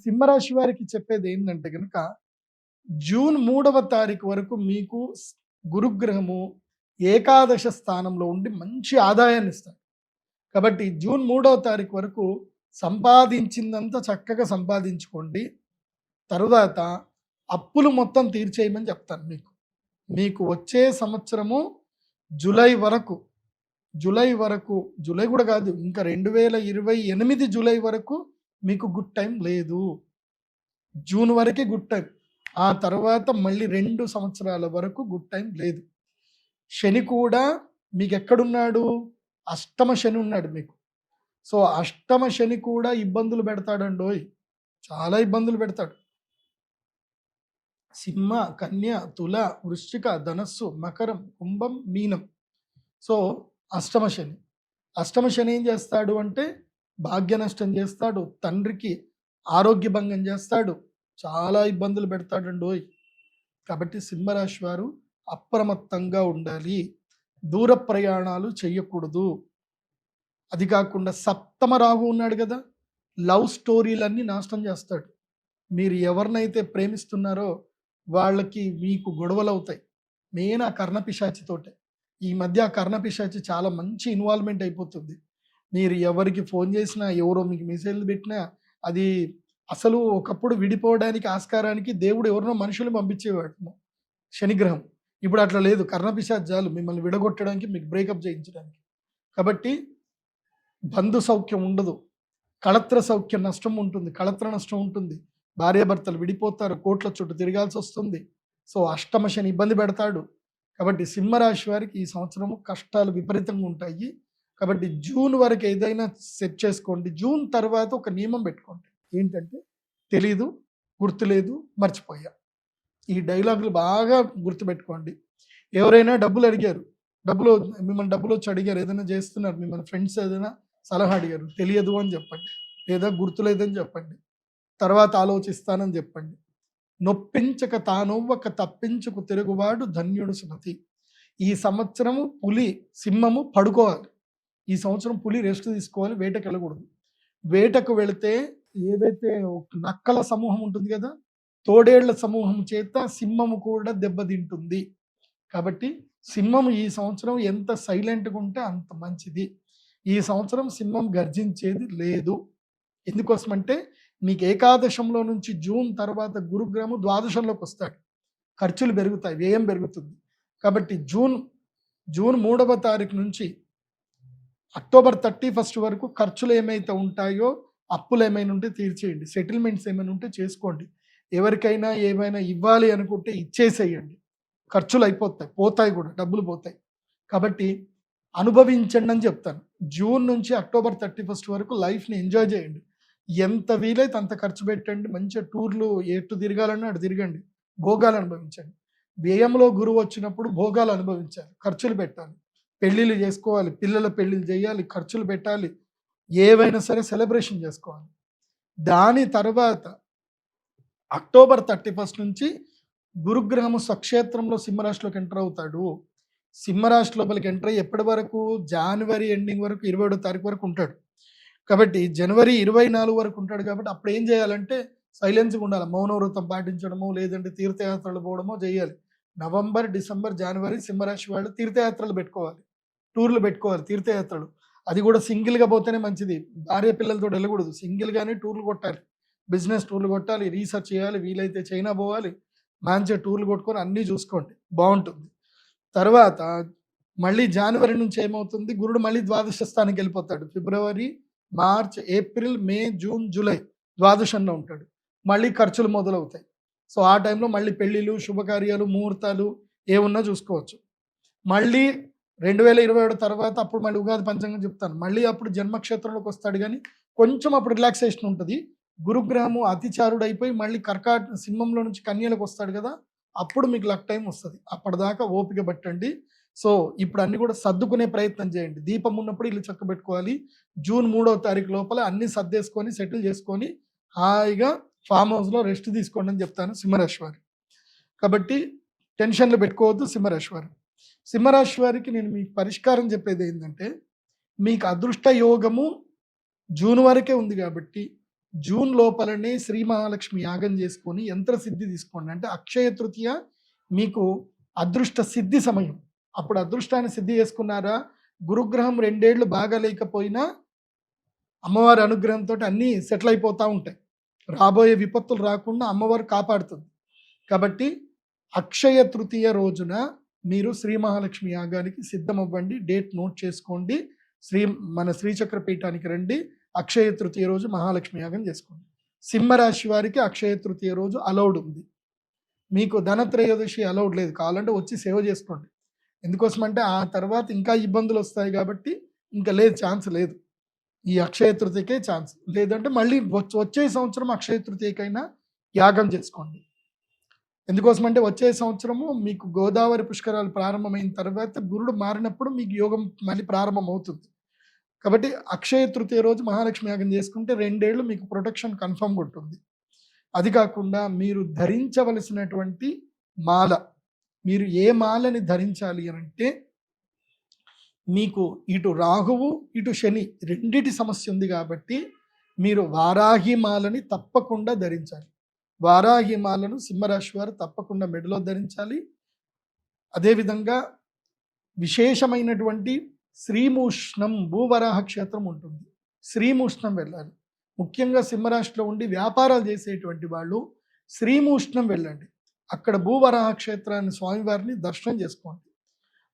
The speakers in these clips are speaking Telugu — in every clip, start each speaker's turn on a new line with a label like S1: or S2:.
S1: సింహరాశి వారికి చెప్పేది ఏంటంటే గనుక జూన్ 3వ తారీఖు వరకు మీకు గురుగ్రహము ఏకాదశ స్థానంలో ఉండి మంచి ఆదాయాన్ని ఇస్తాడు. కాబట్టి జూన్ 3వ తారీఖు వరకు సంపాదించిందంతా చక్కగా సంపాదించుకోండి. తరువాత అప్పులు మొత్తం తీర్చేయమని చెప్తాను మీకు. మీకు వచ్చే సంవత్సరము జూలై వరకు, జూలై కూడా కాదు, ఇంకా 2028 జూలై వరకు మీకు గుడ్ టైం లేదు. జూన్ వరకే గుడ్ టైం. ఆ తర్వాత మళ్ళీ 2 సంవత్సరాల వరకు గుడ్ టైం లేదు. శని కూడా మీకు ఎక్కడున్నాడు? అష్టమ శని ఉన్నాడు మీకు. సో అష్టమ శని కూడా ఇబ్బందులు పెడతాడండోయ్, చాలా ఇబ్బందులు పెడతాడు. సింహ, కన్య, తుల, వృశ్చిక, ధనస్సు, మకరం, కుంభం, మీనం. సో అష్టమ శని. అష్టమ శని ఏం చేస్తాడు అంటే భాగ్య నష్టం చేస్తాడు, తండ్రికి ఆరోగ్య భంగం చేస్తాడు, చాలా ఇబ్బందులు పెడతాడండోయ్. కాబట్టి సింహరాశి వారు అప్రమత్తంగా ఉండాలి. దూర ప్రయాణాలు చేయకూడదు. అది కాకుండా సప్తమ రాహు ఉన్నాడు కదా, లవ్ స్టోరీలన్నీ నాశనం చేస్తాడు. మీరు ఎవరినైతే ప్రేమిస్తున్నారో వాళ్ళకి మీకు గొడవలు అవుతాయి. మెయిన్ ఆ కర్ణపిశాచితోటే. ఈ మధ్య ఆ కర్ణపిశాచి చాలా మంచి ఇన్వాల్వ్మెంట్ అయిపోతుంది. మీరు ఎవరికి ఫోన్ చేసినా, ఎవరో మీకు మెసేజ్లు పెట్టినా, అది అసలు ఒకప్పుడు విడిపోవడానికి ఆస్కారానికి దేవుడు ఎవరినో మనుషులు పంపించేవాడు శనిగ్రహం. ఇప్పుడు అట్లా లేదు. కర్ణపిశాచాలు మిమ్మల్ని విడగొట్టడానికి, మీకు బ్రేకప్ చేయించడానికి. కాబట్టి బంధు సౌఖ్యం ఉండదు, కళత్ర సౌఖ్యం నష్టం ఉంటుంది, కళత్ర నష్టం ఉంటుంది. భార్యాభర్తలు విడిపోతారు, కోట్ల చుట్టూ తిరగాల్సి వస్తుంది. సో అష్టమ శని ఇబ్బంది పెడతాడు. కాబట్టి సింహరాశి వారికి ఈ సంవత్సరము కష్టాలు విపరీతంగా ఉంటాయి. కాబట్టి జూన్ వరకు ఏదైనా సెట్ చేసుకోండి. జూన్ తర్వాత ఒక నియమం పెట్టుకోండి. ఏంటంటే తెలీదు, గుర్తులేదు, మర్చిపోయా. ఈ డైలాగులు బాగా గుర్తుపెట్టుకోండి. ఎవరైనా డబ్బులు అడిగారు, మిమ్మల్ని డబ్బులు వచ్చి అడిగారు, ఏదైనా చేస్తున్నారు, మిమ్మల్ని ఫ్రెండ్స్ ఏదైనా సలహా అడిగారు, తెలియదు అని చెప్పండి, లేదా గుర్తులేదని చెప్పండి, తర్వాత ఆలోచిస్తానని చెప్పండి. నొప్పించక తానొవ్వక తప్పించుకు తిరుగువాడు ధన్యుడు సుమతి. ఈ సంవత్సరము సింహము పడుకోవాలి. ఈ సంవత్సరం పులి రెస్ట్ తీసుకోవాలి, వేటకు వెళ్ళకూడదు. వేటకు వెళితే ఏదైతే నక్కల సమూహం ఉంటుంది కదా, తోడేళ్ల సమూహం చేత సింహము కూడా దెబ్బతింటుంది. కాబట్టి సింహం ఈ సంవత్సరం ఎంత సైలెంట్గా ఉంటే అంత మంచిది. ఈ సంవత్సరం సింహం గర్జించేది లేదు. ఎందుకోసమంటే మీకు ఏకాదశంలో నుంచి జూన్ తర్వాత గురుగ్రహము ద్వాదశంలోకి వస్తాడు. ఖర్చులు పెరుగుతాయి, వ్యయం పెరుగుతుంది. కాబట్టి జూన్ 3వ తారీఖు నుంచి అక్టోబర్ 31 వరకు ఖర్చులు ఏమైతే ఉంటాయో, అప్పులు ఏమైనా ఉంటే తీర్చేయండి, సెటిల్మెంట్స్ ఏమైనా ఉంటే చేసుకోండి. ఎవరికైనా ఏమైనా ఇవ్వాలి అనుకుంటే ఇచ్చేసేయండి. ఖర్చులు అయిపోతాయి, పోతాయి కూడా, డబ్బులు పోతాయి. కాబట్టి అనుభవించండి అని చెప్తాను. జూన్ నుంచి అక్టోబర్ 31 వరకు లైఫ్ని ఎంజాయ్ చేయండి. ఎంత వీలైతే అంత ఖర్చు పెట్టండి. మంచిగా టూర్లు ఎటు తిరగాలన్నా అటు తిరగండి, భోగాలు అనుభవించండి. వ్యయంలో గురువు వచ్చినప్పుడు భోగాలు అనుభవించాలి, ఖర్చులు పెట్టాలి, పెళ్ళిళ్ళు చేసుకోవాలి, పిల్లల పెళ్ళిళ్ళు చేయాలి, ఖర్చులు పెట్టాలి, ఏవైనా సరే సెలబ్రేషన్ చేసుకోవాలి. దాని తర్వాత అక్టోబర్ 31 నుంచి గురుగ్రహము స్వక్షేత్రంలో సింహరాశిలోకి ఎంటర్ అవుతాడు. సింహరాశి లోపలికి ఎంటర్ అయ్యి ఎప్పటి వరకు? జనవరి ఎండింగ్ వరకు, 27వ తారీఖు వరకు ఉంటాడు. కాబట్టి జనవరి 24 వరకు ఉంటాడు. కాబట్టి అప్పుడు ఏం చేయాలంటే సైలెన్స్గా ఉండాలి. మౌనవ్రతం పాటించడమో, లేదంటే తీర్థయాత్రలు పోవడమో చేయాలి. నవంబర్, డిసెంబర్, జనవరి సింహరాశి వాళ్ళు తీర్థయాత్రలు పెట్టుకోవాలి, టూర్లు పెట్టుకోవాలి, తీర్థయాత్రలు. అది కూడా సింగిల్గా పోతేనే మంచిది. భార్య పిల్లలతో వెళ్ళకూడదు, సింగిల్గానే టూర్లు కొట్టాలి. బిజినెస్ టూర్లు కొట్టాలి, రీసెర్చ్ చేయాలి, వీలైతే చైనా పోవాలి, మంచిగా టూర్లు కొట్టుకొని అన్నీ చూసుకోండి, బాగుంటుంది. తర్వాత మళ్ళీ జనవరి నుంచి ఏమవుతుంది? గురుడు మళ్ళీ ద్వాదశ స్థానానికి వెళ్ళిపోతాడు. ఫిబ్రవరి, మార్చ్, ఏప్రిల్, మే, జూన్, జూలై ద్వాదశంలో ఉంటాడు. మళ్ళీ ఖర్చులు మొదలవుతాయి. సో ఆ టైంలో మళ్ళీ పెళ్ళిళ్ళు, శుభకార్యాలు, ముహూర్తాలు ఏమున్నా చూసుకోవచ్చు. మళ్ళీ 2027 తర్వాత అప్పుడు మళ్ళీ ఉగాది పంచాంగం చెప్తాను. మళ్ళీ అప్పుడు జన్మక్షేత్రంలోకి వస్తాడు. కానీ కొంచెం అప్పుడు రిలాక్సేషన్ ఉంటుంది. గురుగ్రహము అతిచారుడు అయిపోయి మళ్ళీ సింహంలో నుంచి కన్యలకు వస్తాడు కదా, అప్పుడు మీకు లక్ టైం వస్తుంది. అప్పటిదాకా ఓపిక పట్టండి. సో ఇప్పుడు అన్ని కూడా సర్దుకునే ప్రయత్నం చేయండి. దీపం ఉన్నప్పుడు ఇల్లు చక్క పెట్టుకోవాలి. జూన్ 3వ తారీఖు లోపల అన్ని సర్దేసుకొని సెటిల్ చేసుకొని హాయిగా ఫామ్ హౌస్లో రెస్ట్ తీసుకోండి అని చెప్తాను సింహరాశి వారు. కాబట్టి టెన్షన్లు పెట్టుకోవద్దు సింహరాశి వారు. సింహరాశి వారికి నేను మీకు పరిష్కారం చెప్పేది ఏంటంటే, మీకు అదృష్ట యోగము జూన్ వరకే ఉంది. కాబట్టి జూన్ లోపలనే శ్రీ మహాలక్ష్మి యాగం చేసుకొని యంత్ర సిద్ధి తీసుకోండి. అంటే అక్షయ తృతీయ మీకు అదృష్ట సిద్ధి సమయం. అప్పుడు అదృష్టాన్ని సిద్ధి చేసుకున్నారా, గురుగ్రహం 2 ఏళ్ళు బాగా లేకపోయినా అమ్మవారి అనుగ్రహంతో అన్నీ సెటిల్ అయిపోతూ ఉంటాయి. రాబోయే విపత్తులు రాకుండా అమ్మవారు కాపాడుతుంది. కాబట్టి అక్షయ తృతీయ రోజున మీరు శ్రీ మహాలక్ష్మి యాగానికి సిద్ధమవ్వండి. డేట్ నోట్ చేసుకోండి. మన శ్రీచక్ర పీఠానికి రండి. అక్షయ తృతీయ రోజు మహాలక్ష్మి యాగం చేసుకోండి. సింహరాశి వారికి అక్షయ తృతీయ రోజు అలౌడ్ ఉంది. మీకు ధనత్రయోదశి అలౌడ్ లేదు. కావాలంటే వచ్చి సేవ చేసుకోండి. ఎందుకోసమంటే ఆ తర్వాత ఇంకా ఇబ్బందులు వస్తాయి కాబట్టి ఇంకా లేదు, ఛాన్స్ లేదు. ఈ అక్షయ తృతీయకే ఛాన్స్. లేదంటే మళ్ళీ వచ్చే సంవత్సరం అక్షయ తృతీయకైనా యాగం చేసుకోండి. ఎందుకోసమంటే వచ్చే సంవత్సరము మీకు గోదావరి పుష్కరాలు ప్రారంభమైన తర్వాత గురుడు మారినప్పుడు మీకు యోగం మళ్ళీ ప్రారంభం అవుతుంది. కాబట్టి అక్షయ తృతీయ రోజు మహాలక్ష్మి యాగం చేసుకుంటే 2 ఏళ్ళు మీకు ప్రొటెక్షన్ కన్ఫర్మ్గా ఉంటుంది. అది కాకుండా మీరు ధరించవలసినటువంటి మాల, మీరు ఏ మాలని ధరించాలి అంటే, మీకు ఇటు రాహువు ఇటు శని రెండిటి సమస్య ఉంది కాబట్టి మీరు వారాహి మాలని తప్పకుండా ధరించాలి. వారాహి మాలను సింహరాశి వారు తప్పకుండా మెడలో ధరించాలి. అదేవిధంగా విశేషమైనటువంటి శ్రీమూష్ణం భూవరాహ క్షేత్రం ఉంటుంది. శ్రీమూష్ణం వెళ్ళాలి. ముఖ్యంగా సింహరాశిలో ఉండి వ్యాపారాలు చేసేటువంటి వాళ్ళు శ్రీమూష్ణం వెళ్ళండి. అక్కడ భూవరాహ క్షేత్రాన్ని స్వామివారిని దర్శనం చేసుకోండి.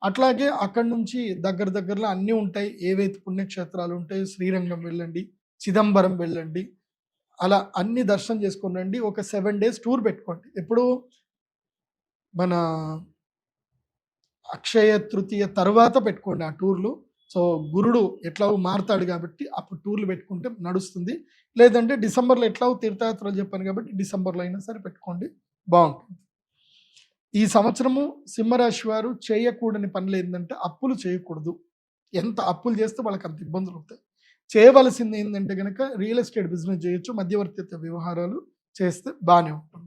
S1: అట్లాగే అక్కడి నుంచి దగ్గరలో అన్నీ ఉంటాయి. ఏవైతే పుణ్యక్షేత్రాలు ఉంటాయో శ్రీరంగం వెళ్ళండి, చిదంబరం వెళ్ళండి, అలా అన్ని దర్శనం చేసుకొని రండి. ఒక 7 days టూర్ పెట్టుకోండి. ఎప్పుడు మన అక్షయ తృతీయ తర్వాత పెట్టుకోండి ఆ టూర్లు. సో గురుడు ఎట్లాగో మారుతాడు కాబట్టి అప్పుడు టూర్లు పెట్టుకుంటే నడుస్తుంది. లేదంటే డిసెంబర్లో ఎట్లాగో తీర్థయాత్రలు చెప్పాను కాబట్టి డిసెంబర్లో అయినా సరే పెట్టుకోండి, బాగుంటుంది. ఈ సంవత్సరము సింహరాశి వారు చేయకూడని పనులు ఏంటంటే అప్పులు చేయకూడదు. ఎంత అప్పులు చేస్తే వాళ్ళకి అంత ఇబ్బందులు అవుతాయి. చేయవలసింది ఏంటంటే కనుక రియల్ ఎస్టేట్ బిజినెస్ చేయొచ్చు, మధ్యవర్తిత్వ వ్యవహారాలు చేస్తే బాగానే ఉంటుంది.